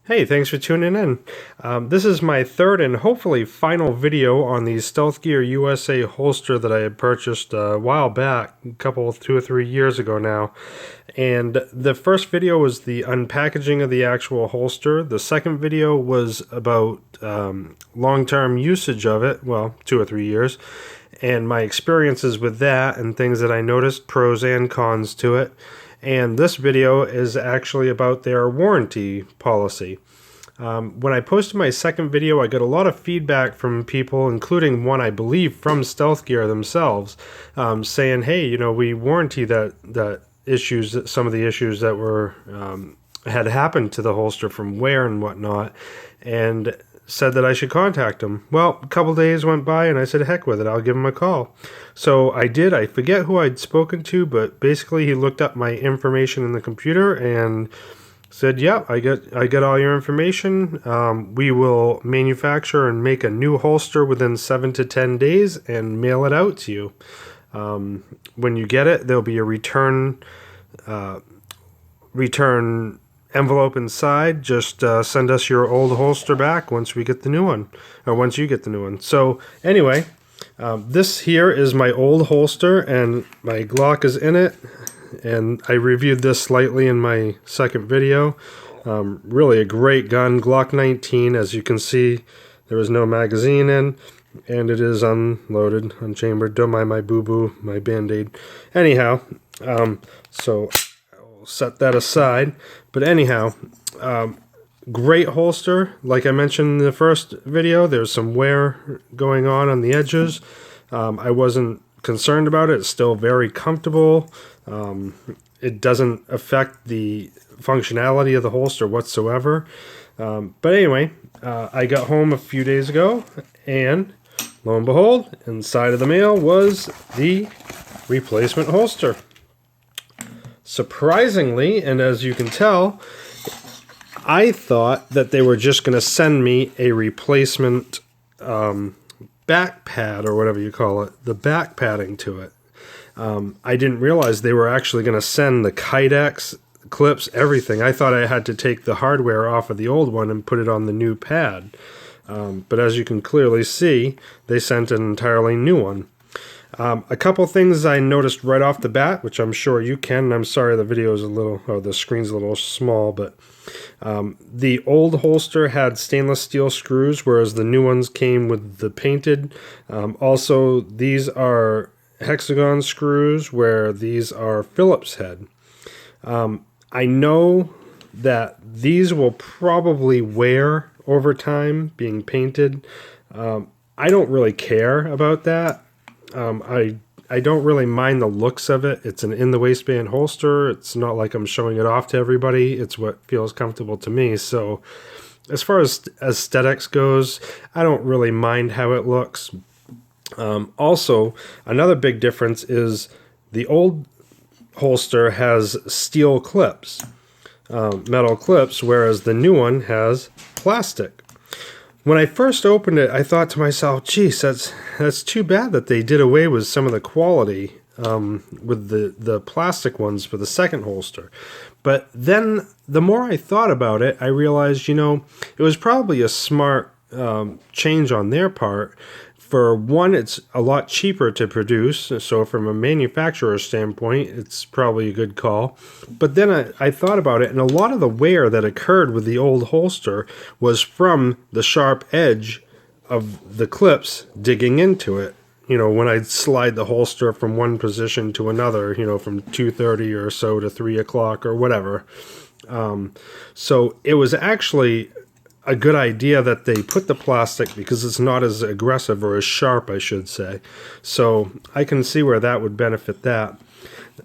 Hey, thanks for tuning in. This is my third and hopefully final video on the StealthGearUSA holster that I had purchased a while back, a couple, 2 or 3 years ago now. And the first video was the unpackaging of the actual holster. The second video was about long-term usage of it, well, 2 or 3 years, and my experiences with that and things that I noticed, pros and cons to it. And this video is actually about their warranty policy. When I posted my second video, I got a lot of feedback from people, including one I believe from Stealth Gear themselves, saying, "Hey, you know, we warranty that some of the issues that were had happened to the holster from wear and whatnot," and said that I should contact him. Well, a couple days went by and I said, heck with it, I'll give him a call. So I did. I forget who I'd spoken to, but basically he looked up my information in the computer and said, yeah, I get all your information. We will manufacture and make a new holster within 7 to 10 days and mail it out to you. When you get it, there'll be a return envelope inside. Just send us your old holster back once we get the new one, or once you get the new one. So anyway, this here is my old holster and my Glock is in it, and I reviewed this slightly in my second video. Really a great gun, Glock 19. As you can see, there is no magazine in, and it is unloaded, unchambered. Don't mind my boo-boo, my Band-Aid. Anyhow, so I'll set that aside. But anyhow, great holster. Like I mentioned in the first video, there's some wear going on the edges. I wasn't concerned about it. It's still very comfortable. It doesn't affect the functionality of the holster whatsoever. But anyway, I got home a few days ago, and lo and behold, inside of the mail was the replacement holster. Surprisingly, and as you can tell, I thought that they were just going to send me a replacement back pad, or whatever you call it, the back padding to it. I didn't realize they were actually going to send the Kydex clips, everything. I thought I had to take the hardware off of the old one and put it on the new pad. But as you can clearly see, they sent an entirely new one. A couple things I noticed right off the bat, which I'm sure you can, and I'm sorry the video is a little, or the screen's a little small, but the old holster had stainless steel screws, whereas the new ones came with the painted. Also, these are hexagon screws, where these are Phillips head. I know that these will probably wear over time being painted. I don't really care about that. I don't really mind the looks of it. It's an in-the-waistband holster. It's not like I'm showing it off to everybody. It's what feels comfortable to me. So as far as aesthetics goes, I don't really mind how it looks. Also, another big difference is the old holster has steel clips, metal clips, whereas the new one has plastic. When I first opened it, I thought to myself, geez, that's too bad that they did away with some of the quality with the plastic ones for the second holster. But then the more I thought about it, I realized, you know, it was probably a smart change on their part. For one, it's a lot cheaper to produce, so from a manufacturer standpoint, it's probably a good call. But then I thought about it, and a lot of the wear that occurred with the old holster was from the sharp edge of the clips digging into it. You know, when I'd slide the holster from one position to another, you know, from 2:30 or so to 3 o'clock or whatever. So it was actually a good idea that they put the plastic, because it's not as aggressive, or as sharp, I should say. So I can see where that would benefit that.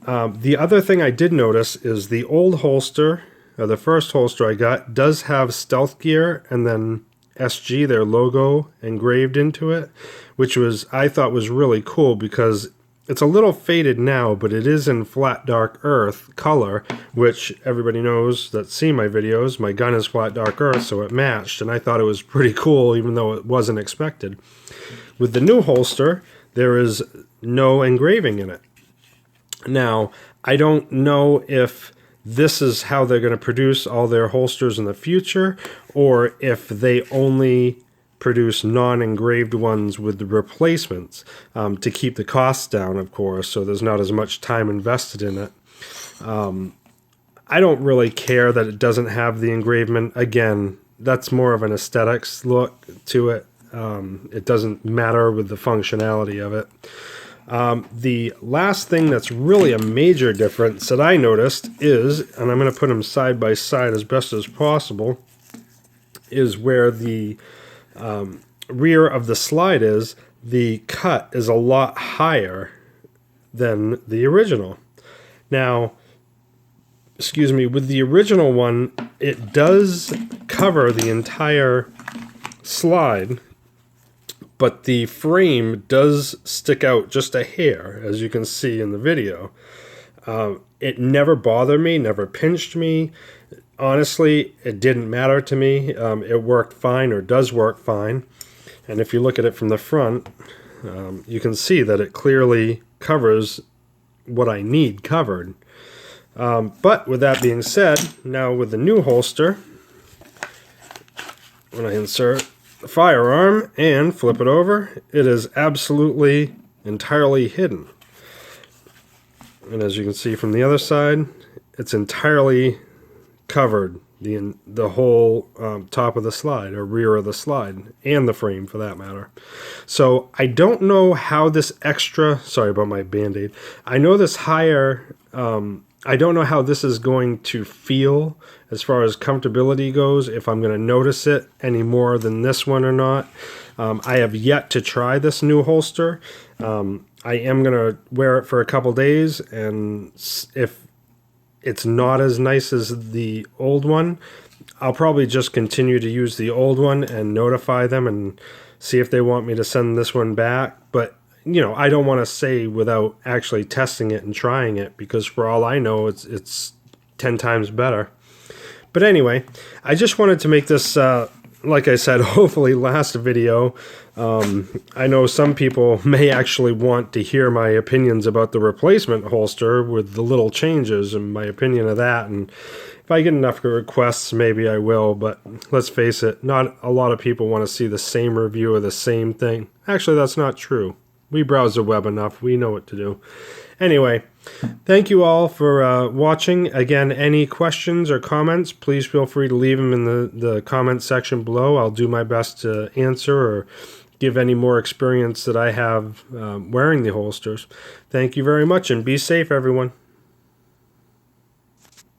The other thing I did notice is the old holster, or the first holster I got, does have Stealth Gear and then SG, their logo, engraved into it, which I thought was really cool, because it's a little faded now, but it is in flat dark earth color, which everybody knows that see my videos. My gun is flat dark earth, so it matched, and I thought it was pretty cool, even though it wasn't expected. With the new holster, there is no engraving in it. Now, I don't know if this is how they're going to produce all their holsters in the future, or if they only produce non-engraved ones with the replacements, to keep the costs down, of course, so there's not as much time invested in it. I don't really care that it doesn't have the engravement. Again, that's more of an aesthetics look to it. It doesn't matter with the functionality of it. The last thing that's really a major difference that I noticed is, and I'm going to put them side by side as best as possible, is where the rear of the slide is. The cut is a lot higher than the original. Now, excuse me, with the original one, it does cover the entire slide, but the frame does stick out just a hair, as you can see in the video. It never bothered me, never pinched me. Honestly, it didn't matter to me. It worked fine, or does work fine. And if you look at it from the front, you can see that it clearly covers what I need covered. But with that being said, now with the new holster, when I insert the firearm and flip it over, it is absolutely entirely hidden. And as you can see from the other side, it's entirely covered, the whole top of the slide, or rear of the slide, and the frame for that matter. So I don't know how this extra, sorry about my band-aid, I know this higher, I don't know how this is going to feel as far as comfortability goes, if I'm going to notice it any more than this one or not. I have yet to try this new holster. I am going to wear it for a couple days, and if it's not as nice as the old one, I'll probably just continue to use the old one and notify them and see if they want me to send this one back. But you know, I don't want to say without actually testing it and trying it, because for all I know, it's 10 times better. But anyway, I just wanted to make this, like I said, hopefully last video. I know some people may actually want to hear my opinions about the replacement holster with the little changes and my opinion of that. And if I get enough requests, maybe I will. But let's face it, not a lot of people want to see the same review of the same thing. Actually, that's not true. We browse the web enough. We know what to do. Anyway, thank you all for watching. Again, any questions or comments, please feel free to leave them in the comment section below. I'll do my best to answer or give any more experience that I have wearing the holsters. Thank you very much, and be safe, everyone.